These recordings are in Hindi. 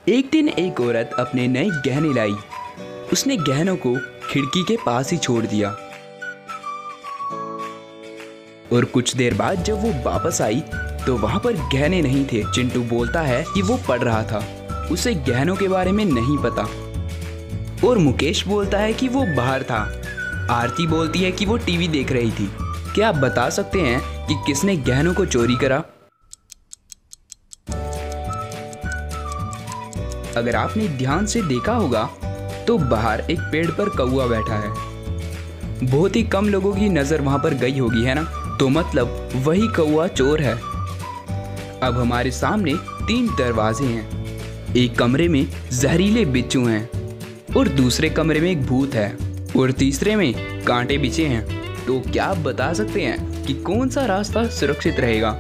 एक दिन एक औरत अपने नए गहने लाई। उसने गहनों को खिड़की के पास ही छोड़ दिया और कुछ देर बाद जब वो वापस आई तो वहां पर गहने नहीं थे। चिंटू बोलता है कि वो पढ़ रहा था, उसे गहनों के बारे में नहीं पता। और मुकेश बोलता है कि वो बाहर था। आरती बोलती है कि वो टीवी देख रही थी। क्या आप बता सकते हैं कि किसने गहनों को चोरी करा? अगर आपने ध्यान से देखा होगा तो बाहर एक पेड़ पर कौवा बैठा है। बहुत ही कम लोगों की नजर वहां पर गई होगी, है ना? तो मतलब वही कौवा चोर है। अब हमारे सामने 3 दरवाजे हैं। एक कमरे में जहरीले बिच्छू हैं और दूसरे कमरे में एक भूत है और तीसरे में कांटे बिछे हैं। तो क्या आप बता सकते हैं कि कौन सा रास्ता सुरक्षित रहेगा?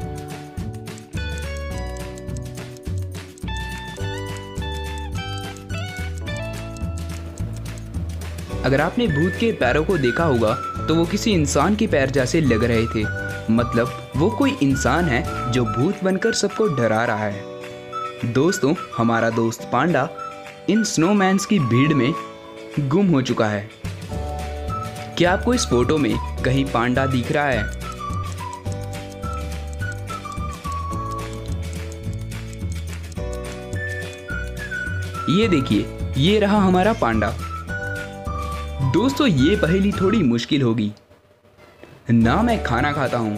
अगर आपने भूत के पैरों को देखा होगा तो वो किसी इंसान के पैर जैसे लग रहे थे। मतलब वो कोई इंसान है जो भूत बनकर सबको डरा रहा है। दोस्तों, हमारा दोस्त पांडा इन स्नोमैन्स की भीड़ में गुम हो चुका है। क्या आपको इस फोटो में कहीं पांडा दिख रहा है? ये देखिए, ये रहा हमारा पांडा। दोस्तों, ये पहेली थोड़ी मुश्किल होगी। ना मैं खाना खाता हूँ,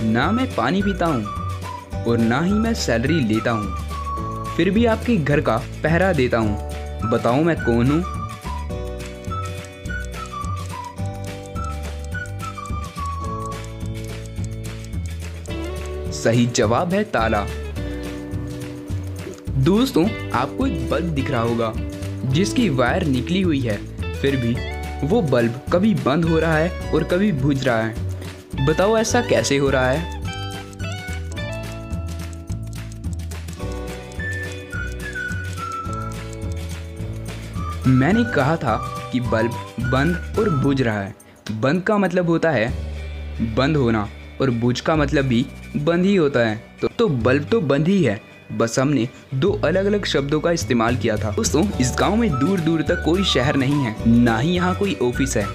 ना मैं पानी पीता हूँ और ना ही मैं सैलरी लेता हूँ, फिर भी आपके घर का पहरा देता हूँ। बताओ मैं कौन हूँ? सही जवाब है ताला। दोस्तों, आपको एक बल्ब दिख रहा होगा जिसकी वायर निकली हुई है, फिर भी वो बल्ब कभी बंद हो रहा है और कभी बुझ रहा है। बताओ ऐसा कैसे हो रहा है? मैंने कहा था कि बल्ब बंद और बुझ रहा है। बंद का मतलब होता है बंद होना और बुझ का मतलब भी बंद ही होता है। तो बल्ब तो बंद ही है, बस हमने 2 अलग अलग शब्दों का इस्तेमाल किया था। दोस्तों, इस गांव में दूर दूर तक कोई शहर नहीं है, ना ही यहाँ कोई ऑफिस है।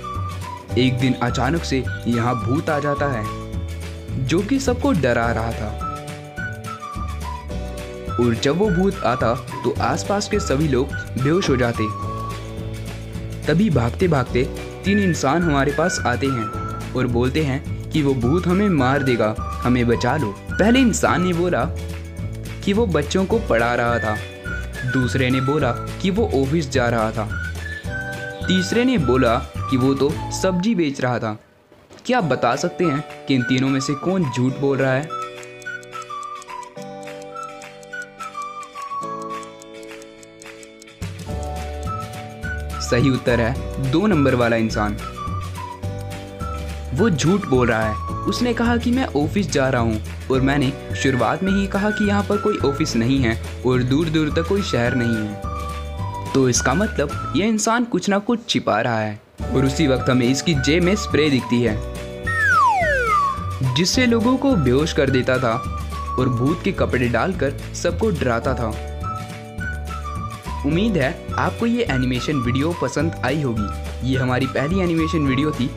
एक दिन अचानक से यहाँ भूत आ जाता है जो कि सबको डरा रहा था। और जब वो भूत आता तो आसपास के सभी लोग बेहोश हो जाते। तभी भागते भागते 3 इंसान हमारे पास आते हैं और बोलते हैं कि वो भूत हमें मार देगा, हमें बचा लो। पहले इंसान ने बोला कि वो बच्चों को पढ़ा रहा था। दूसरे ने बोला कि वो ऑफिस जा रहा था। तीसरे ने बोला कि वो तो सब्जी बेच रहा था। क्या आप बता सकते हैं कि इन तीनों में से कौन झूठ बोल रहा है? सही उत्तर है 2 नंबर वाला इंसान। वो झूठ बोल रहा है। उसने कहा कि मैं ऑफिस जा रहा हूँ और मैंने शुरुआत में ही कहा कि यहाँ पर कोई ऑफिस नहीं है और दूर दूर तक कोई शहर नहीं है। तो इसका मतलब यह इंसान कुछ ना कुछ छिपा रहा है। और उसी वक्त हमें इसकी जेब में स्प्रे दिखती है जिससे लोगों को बेहोश कर देता था और भूत के कपड़े डालकर सबको डराता था। उम्मीद है आपको ये एनिमेशन वीडियो पसंद आई होगी। ये हमारी पहली एनिमेशन वीडियो थी